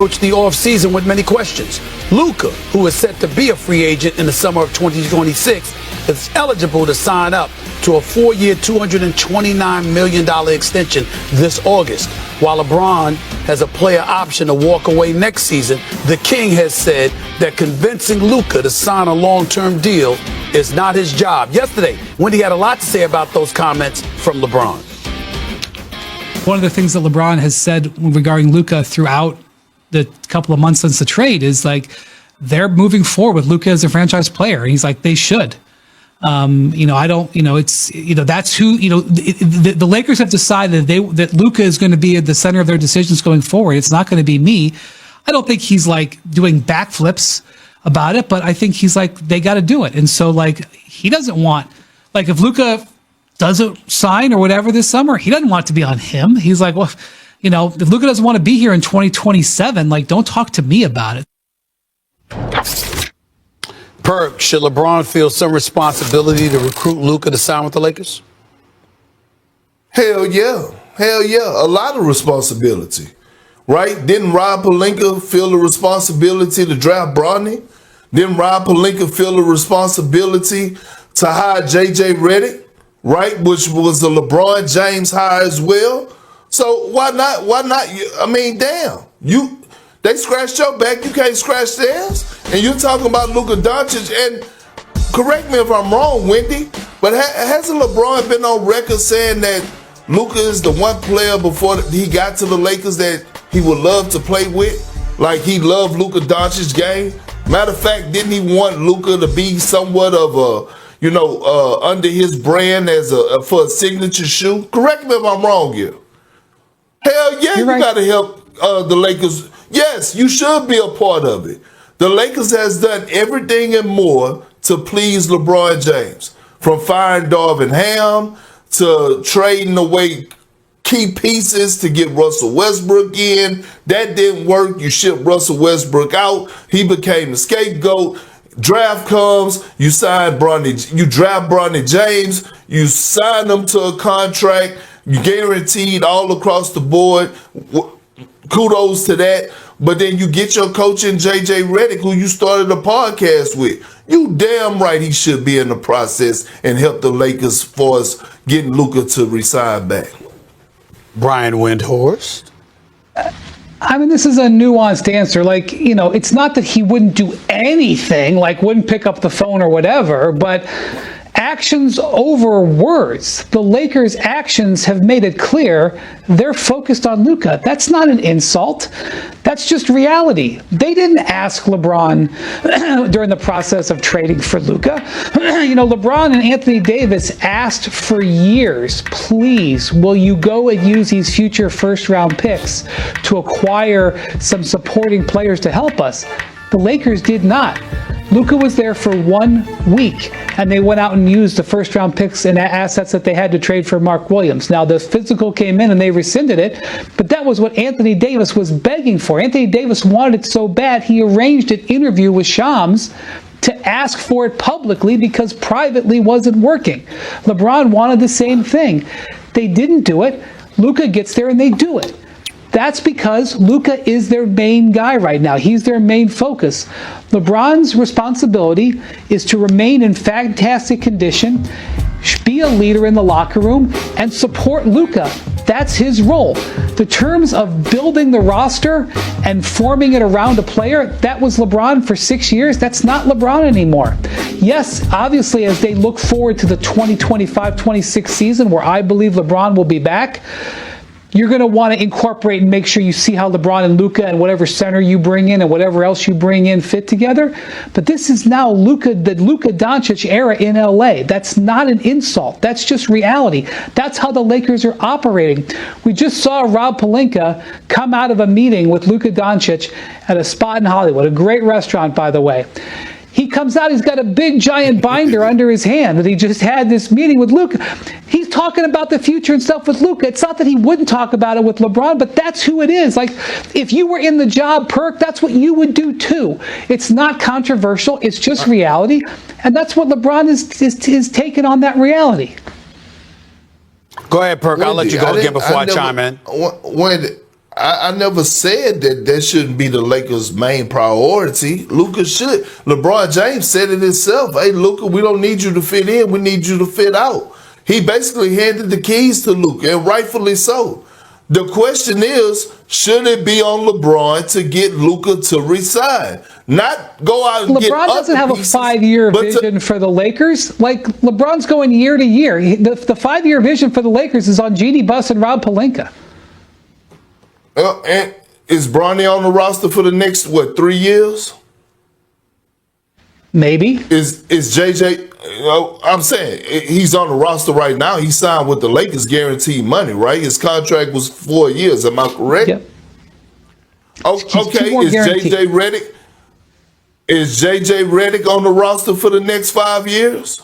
the offseason with many questions. Luka, who is set to be a free agent in the summer of 2026, is eligible to sign up to a 4-year, $229 million extension this August. While LeBron has a player option to walk away next season, the King has said that convincing Luka to sign a long-term deal is not his job. Yesterday, Wendy had a lot to say about those comments from LeBron. One of the things that LeBron has said regarding Luka throughout the couple of months since the trade is like they're moving forward with Luka as a franchise player. And he's like, they should. I don't, it's, that's who, the Lakers have decided that Luka is going to be at the center of their decisions going forward. It's not going to be me. I don't think he's like doing backflips about it, but I think he's like, they got to do it. And so like, he doesn't want, like if Luka doesn't sign or whatever this summer, he doesn't want it to be on him. He's like, well, if Luka doesn't want to be here in 2027, like, don't talk to me about it. Perk, should LeBron feel some responsibility to recruit Luka to sign with the Lakers? Hell yeah. A lot of responsibility, right? Didn't Rob Pelinka feel the responsibility to draft Bronny? Didn't Rob Pelinka feel the responsibility to hire J.J. Redick, right? Which was the LeBron James hire as well. So why not? I mean, damn. They scratched your back. You can't scratch theirs. And you're talking about Luka Doncic. And correct me if I'm wrong, Wendy, but hasn't LeBron been on record saying that Luka is the one player before he got to the Lakers that he would love to play with? Like he loved Luka Doncic's game. Matter of fact, didn't he want Luka to be somewhat of a, under his brand as for a signature shoe? Correct me if I'm wrong here. Hell yeah, you got to help the Lakers. Yes, you should be a part of it. The Lakers has done everything and more to please LeBron James. From firing Darvin Ham to trading away key pieces to get Russell Westbrook in. That didn't work. You shipped Russell Westbrook out. He became the scapegoat. Draft comes, you draft Bronny James, you sign him to a contract. You guaranteed all across the board. Kudos to that. But then you get your coach in J.J. Redick, who you started a podcast with. You damn right he should be in the process and help the Lakers for us getting Luka to resign back. Brian Windhorst. I mean, this is a nuanced answer. Like, it's not that he wouldn't do anything, like wouldn't pick up the phone or whatever, but actions over words. The Lakers' actions have made it clear they're focused on Luka. That's not an insult. That's just reality. They didn't ask LeBron during the process of trading for Luka. LeBron and Anthony Davis asked for years, please, will you go and use these future first-round picks to acquire some supporting players to help us? The Lakers did not. Luka was there for 1 week, and they went out and used the first-round picks and assets that they had to trade for Mark Williams. Now, the physical came in, and they rescinded it, but that was what Anthony Davis was begging for. Anthony Davis wanted it so bad, he arranged an interview with Shams to ask for it publicly because privately wasn't working. LeBron wanted the same thing. They didn't do it. Luka gets there, and they do it. That's because Luka is their main guy right now. He's their main focus. LeBron's responsibility is to remain in fantastic condition, be a leader in the locker room, and support Luka. That's his role. The terms of building the roster and forming it around a player, that was LeBron for 6 years. That's not LeBron anymore. Yes, obviously, as they look forward to the 2025-26 season, where I believe LeBron will be back, you're going to want to incorporate and make sure you see how LeBron and Luka and whatever center you bring in and whatever else you bring in fit together. But this is now the Luka Doncic era in LA. That's not an insult. That's just reality. That's how the Lakers are operating. We just saw Rob Pelinka come out of a meeting with Luka Doncic at a spot in Hollywood, a great restaurant, by the way. He comes out, he's got a big giant binder under his hand that he just had this meeting with Luka. He's talking about the future and stuff with Luka. It's not that he wouldn't talk about it with LeBron, but that's who it is. Like, if you were in the job, Perk, that's what you would do too. It's not controversial. It's just reality. And that's what LeBron is taking on, that reality. Go ahead, Perk. I'll let you go again before I chime in. Wendy, I never said that shouldn't be the Lakers' main priority. Luka should. LeBron James said it himself. Hey, Luka, we don't need you to fit in. We need you to fit out. He basically handed the keys to Luka, and rightfully so. The question is, should it be on LeBron to get Luka to resign? Not go out and get LeBron doesn't have a 5-year vision for the Lakers. Like, LeBron's going year to year. The 5-year vision for the Lakers is on Jeannie Buss and Rob Pelinka. And is Bronny on the roster for the next, 3 years? Maybe. Is JJ, I'm saying he's on the roster right now. He signed with the Lakers guaranteed money, right? His contract was 4 years. Am I correct? Yep. Okay, is JJ Redick on the roster for the next 5 years?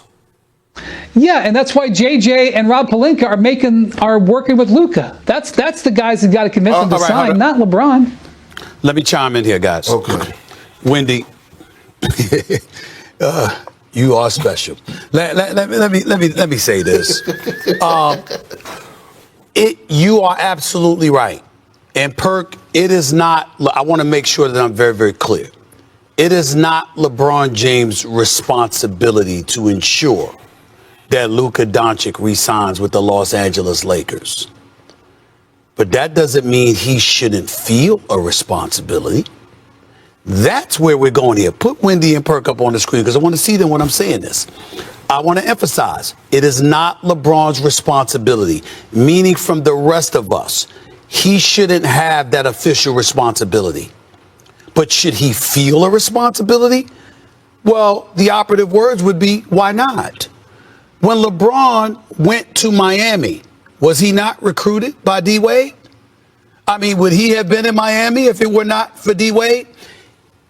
Yeah, and that's why JJ and Rob Pelinka are working with Luka. That's the guys that got to convince him to sign, not LeBron. Let me chime in here, guys. Okay. Wendy, you are special. Let me say this. You are absolutely right. And Perk, it is not, I want to make sure that I'm very, very clear. It is not LeBron James' responsibility to ensure that Luka Doncic re-signs with the Los Angeles Lakers. But that doesn't mean he shouldn't feel a responsibility. That's where we're going here. Put Wendy and Perk up on the screen because I want to see them when I'm saying this. I want to emphasize, it is not LeBron's responsibility, meaning from the rest of us. He shouldn't have that official responsibility. But should he feel a responsibility? Well, the operative words would be, why not? When LeBron went to Miami, was he not recruited by D-Wade? I mean, would he have been in Miami if it were not for D-Wade?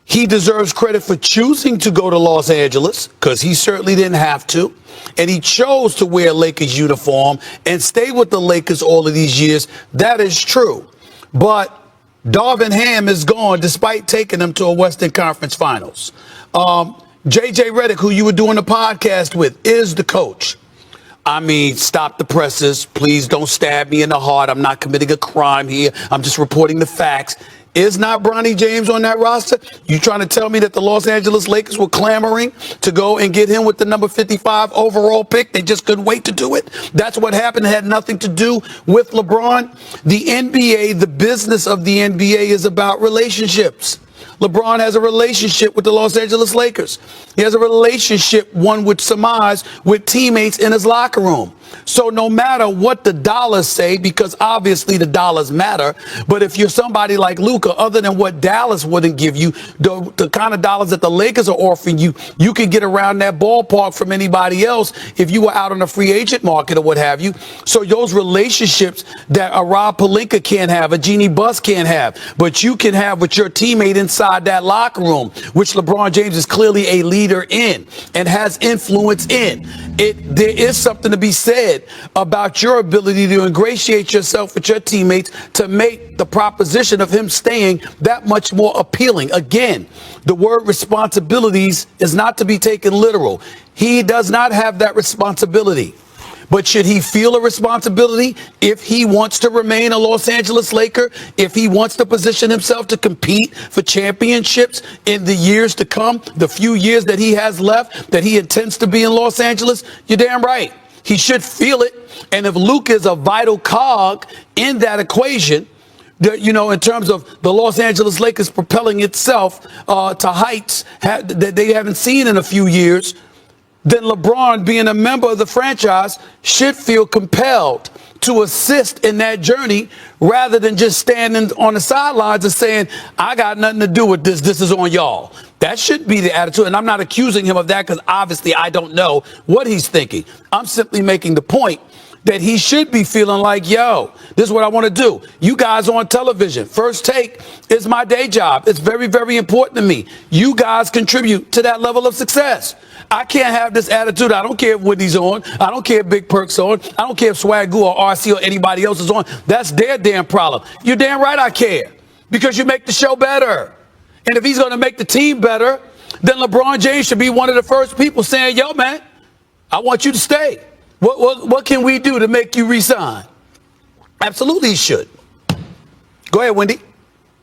He deserves credit for choosing to go to Los Angeles because he certainly didn't have to. And he chose to wear a Lakers uniform and stay with the Lakers all of these years. That is true. But Darvin Ham is gone despite taking them to a Western Conference Finals. JJ Redick, who you were doing the podcast with, is the coach. I mean, stop the presses. Please don't stab me in the heart. I'm not committing a crime here. I'm just reporting the facts. Is not Bronny James on that roster? You trying to tell me that the Los Angeles Lakers were clamoring to go and get him with the number 55 overall pick? They just couldn't wait to do it. That's what happened. It had nothing to do with LeBron. The NBA, the business of the NBA is about relationships. LeBron has a relationship with the Los Angeles Lakers. He has a relationship, one would surmise, with teammates in his locker room. So no matter what the dollars say, because obviously the dollars matter, but if you're somebody like Luka, other than what Dallas wouldn't give you, the kind of dollars that the Lakers are offering you, you could get around that ballpark from anybody else if you were out on the free agent market or what have you. So those relationships that a Rob Pelinka can't have, a Jeannie Buss can't have, but you can have with your teammate inside that locker room, which LeBron James is clearly a leader in and has influence in. There is something to be said about your ability to ingratiate yourself with your teammates to make the proposition of him staying that much more appealing. Again, the word responsibilities is not to be taken literal. He does not have that responsibility. But should he feel a responsibility if he wants to remain a Los Angeles Laker, if he wants to position himself to compete for championships in the years to come, the few years that he has left, that he intends to be in Los Angeles? You're damn right. He should feel it. And if Luke is a vital cog in that equation, you know, in terms of the Los Angeles Lakers propelling itself to heights that they haven't seen in a few years, then LeBron, being a member of the franchise, should feel compelled to assist in that journey rather than just standing on the sidelines and saying, I got nothing to do with this. This is on y'all. That should be the attitude. And I'm not accusing him of that because obviously I don't know what he's thinking. I'm simply making the point that he should be feeling like, yo, this is what I want to do. You guys on television. First Take is my day job. It's very, very important to me. You guys contribute to that level of success. I can't have this attitude. I don't care if Wendy's on. I don't care if Big Perk's on. I don't care if Swagoo or RC or anybody else is on. That's their damn problem. You're damn right I care because you make the show better. And if he's going to make the team better, then LeBron James should be one of the first people saying, yo, man, I want you to stay. What can we do to make you resign? Absolutely he should. Go ahead, Wendy.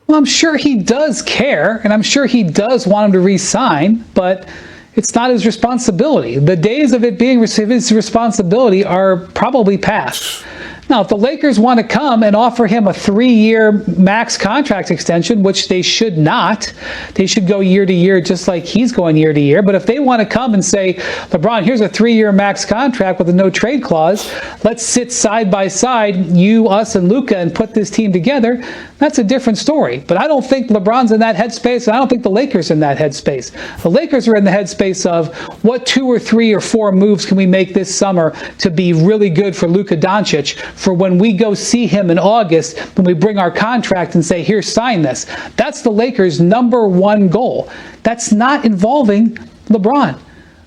Well, I'm sure he does care, and I'm sure he does want him to re-sign, but it's not his responsibility. The days of it being his responsibility are probably past. Now, if the Lakers want to come and offer him a 3-year max contract extension, which they should not, they should go year to year just like he's going year to year. But if they want to come and say, LeBron, here's a 3-year max contract with a no trade clause, let's sit side by side, you, us, and Luka, and put this team together, that's a different story. But I don't think LeBron's in that headspace, and I don't think the Lakers are in that headspace. The Lakers are in the headspace of what 2 or 3 or 4 moves can we make this summer to be really good for Luka Doncic for when we go see him in August, when we bring our contract and say, here, sign this. That's the Lakers' #1 goal. That's not involving LeBron.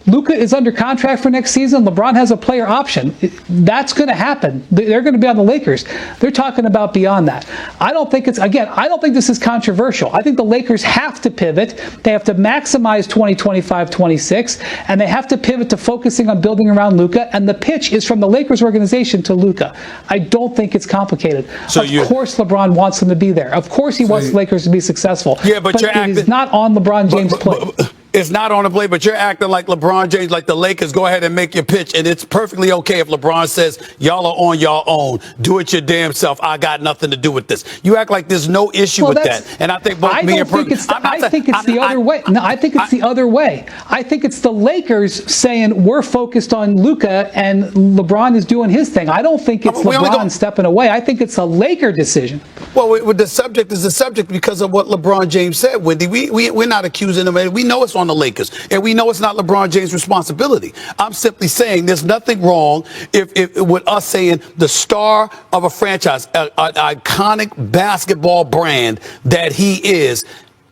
Luka is under contract for next season. LeBron has a player option. That's going to happen. They're going to be on the Lakers. They're talking about beyond that. I don't think this is controversial. I think the Lakers have to pivot. They have to maximize 2025-26, and they have to pivot to focusing on building around Luka, and the pitch is from the Lakers organization to Luka. I don't think it's complicated. Of course LeBron wants him to be there. Of course he wants the Lakers to be successful. Yeah, but it is not on LeBron James' plate. It's not on the plate, but you're acting like LeBron James, like the Lakers. Go ahead and make your pitch, and it's perfectly okay if LeBron says, y'all are on your own. Do it your damn self. I got nothing to do with this. You act like there's no issue with that. And I think both me and I think it's the other way. No, I think it's the other way. I think it's the Lakers saying we're focused on Luka and LeBron is doing his thing. I don't think it's LeBron stepping away. I think it's a Laker decision. Well, the subject is the subject because of what LeBron James said, Wendy. We're not accusing him. We know it's on the Lakers, and we know it's not LeBron James' responsibility. I'm simply saying there's nothing wrong if with us saying the star of a franchise, an iconic basketball brand that he is,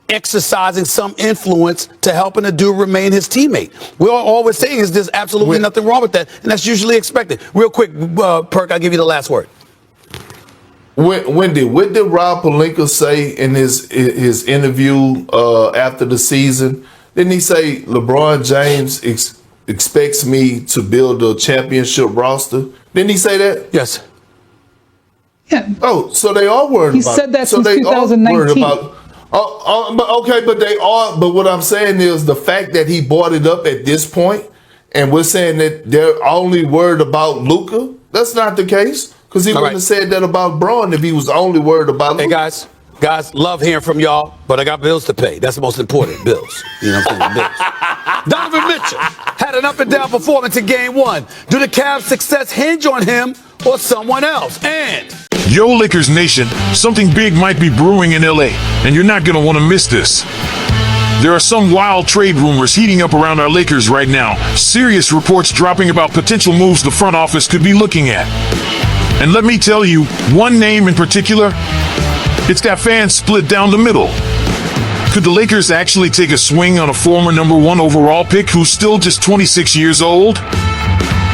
exercising some influence to helping a dude remain his teammate. All we're saying is there's absolutely nothing wrong with that, and that's usually expected. Real quick, Perk, I'll give you the last word. Wendy, what did Rob Pelinka say in his interview after the season? Didn't he say LeBron James expects me to build a championship roster? Didn't he say that? Yes. Yeah. Oh, so they are worried about it. He said that since 2019. But they are. But what I'm saying is the fact that he brought it up at this point, and we're saying that they're only worried about Luka. That's not the case, because he wouldn't have said that about Braun if he was only worried about Luka. Hey, guys, love hearing from y'all, but I got bills to pay. That's the most important, bills. You know what I'm saying? Bills. Donovan Mitchell had an up-and-down performance in Game 1. Do the Cavs' success hinge on him or someone else? And yo, Lakers Nation, something big might be brewing in LA, and you're not going to want to miss this. There are some wild trade rumors heating up around our Lakers right now. Serious reports dropping about potential moves the front office could be looking at. And let me tell you, one name in particular, it's got fans split down the middle. Could the Lakers actually take a swing on a former #1 overall pick who's still just 26 years old?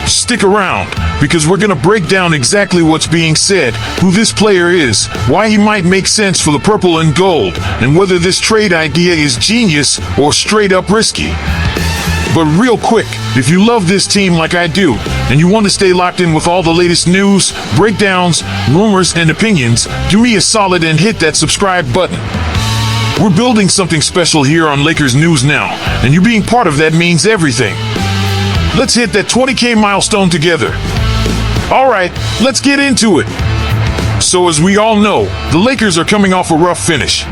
Stick around, because we're going to break down exactly what's being said, who this player is, why he might make sense for the purple and gold, and whether this trade idea is genius or straight up risky. But real quick, if you love this team like I do, and you want to stay locked in with all the latest news, breakdowns, rumors, and opinions, do me a solid and hit that subscribe button. We're building something special here on Lakers News Now, and you being part of that means everything. Let's hit that 20K milestone together. All right, let's get into it. So as we all know, the Lakers are coming off a rough finish.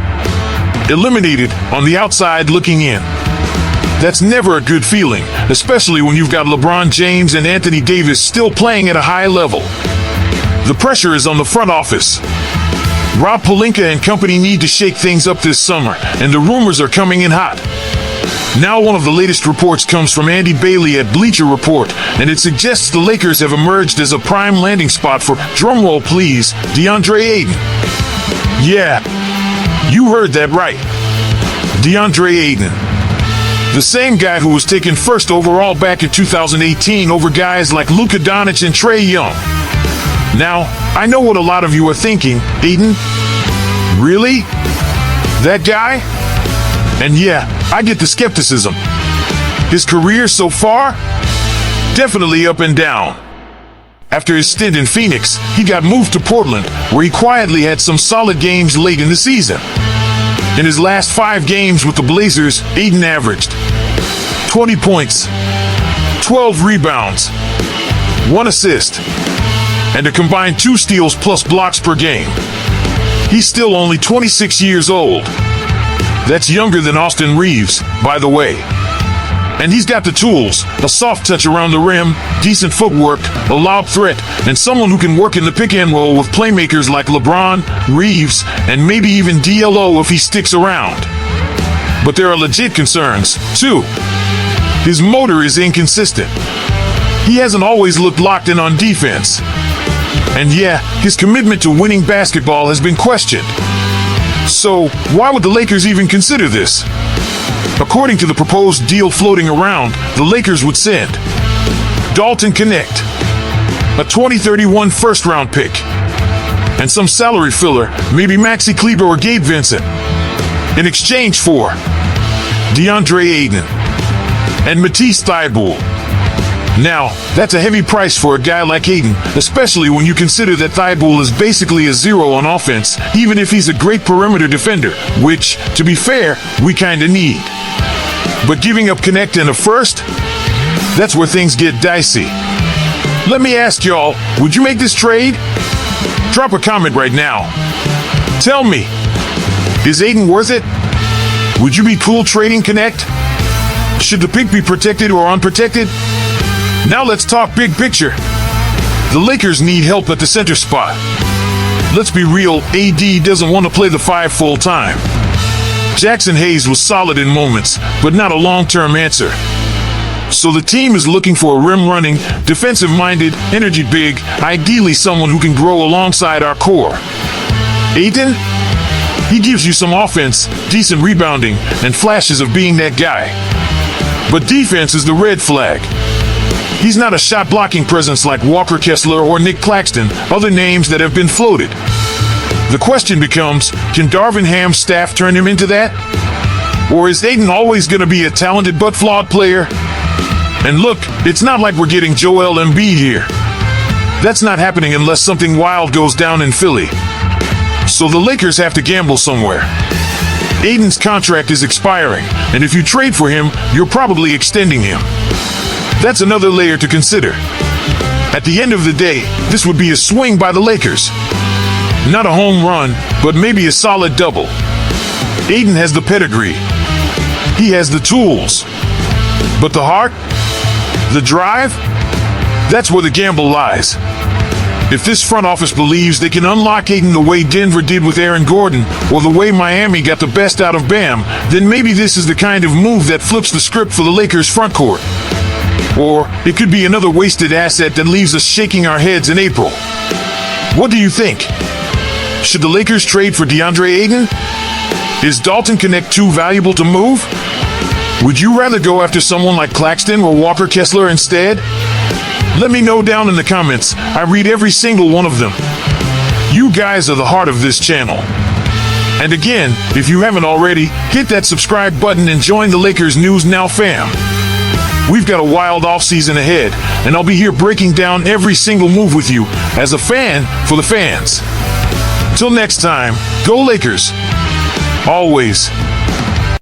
Eliminated on the outside looking in. That's never a good feeling, especially when you've got LeBron James and Anthony Davis still playing at a high level. The pressure is on the front office. Rob Pelinka and company need to shake things up this summer, and the rumors are coming in hot. Now one of the latest reports comes from Andy Bailey at Bleacher Report, and it suggests the Lakers have emerged as a prime landing spot for, drumroll please, DeAndre Ayton. Yeah, you heard that right. DeAndre Ayton. The same guy who was taken first overall back in 2018 over guys like Luka Doncic and Trae Young. Now, I know what a lot of you are thinking. Ayton? Really? That guy? And yeah, I get the skepticism. His career so far? Definitely up and down. After his stint in Phoenix, he got moved to Portland, where he quietly had some solid games late in the season. In his last 5 games with the Blazers, Ayton averaged 20 points, 12 rebounds, 1 assist, and a combined 2 steals plus blocks per game. He's still only 26 years old. That's younger than Austin Reeves, by the way. And he's got the tools, a soft touch around the rim, decent footwork, a lob threat, and someone who can work in the pick and roll with playmakers like LeBron, Reeves, and maybe even DLO if he sticks around. But there are legit concerns, too. His motor is inconsistent. He hasn't always looked locked in on defense. And yeah, his commitment to winning basketball has been questioned. So, why would the Lakers even consider this? According to the proposed deal floating around, the Lakers would send Dalton Connect, a 2031 first-round pick, and some salary filler, maybe Maxi Kleber or Gabe Vincent, in exchange for DeAndre Ayton and Matisse Thybulle. Now, that's a heavy price for a guy like Ayton, especially when you consider that Thybulle is basically a zero on offense, even if he's a great perimeter defender, which, to be fair, we kinda need. But giving up Connect and a first? That's where things get dicey. Let me ask y'all, would you make this trade? Drop a comment right now. Tell me, is Ayton worth it? Would you be cool trading Connect? Should the pick be protected or unprotected? Now let's talk big picture. The Lakers need help at the center spot. Let's be real, AD doesn't want to play the 5 full time. Jackson Hayes was solid in moments, but not a long-term answer. So the team is looking for a rim-running, defensive-minded, energy big, ideally someone who can grow alongside our core. Ayton? He gives you some offense, decent rebounding, and flashes of being that guy. But defense is the red flag. He's not a shot-blocking presence like Walker Kessler or Nick Claxton, other names that have been floated. The question becomes, can Darvin Ham's staff turn him into that? Or is Ayton always going to be a talented but flawed player? And look, it's not like we're getting Joel Embiid here. That's not happening unless something wild goes down in Philly. So the Lakers have to gamble somewhere. Ayton's contract is expiring, and if you trade for him, you're probably extending him. That's another layer to consider. At the end of the day, this would be a swing by the Lakers. Not a home run, but maybe a solid double. Ayton has the pedigree. He has the tools. But the heart? The drive? That's where the gamble lies. If this front office believes they can unlock Ayton the way Denver did with Aaron Gordon, or the way Miami got the best out of Bam, then maybe this is the kind of move that flips the script for the Lakers' front court. Or it could be another wasted asset that leaves us shaking our heads in April. What do you think? Should the Lakers trade for DeAndre Ayton? Is Dalton Connect too valuable to move? Would you rather go after someone like Claxton or Walker Kessler instead? Let me know down in the comments. I read every single one of them. You guys are the heart of this channel. And again, if you haven't already, hit that subscribe button and join the Lakers News Now fam. We've got a wild offseason ahead, and I'll be here breaking down every single move with you as a fan for the fans. Till next time, go Lakers. Always.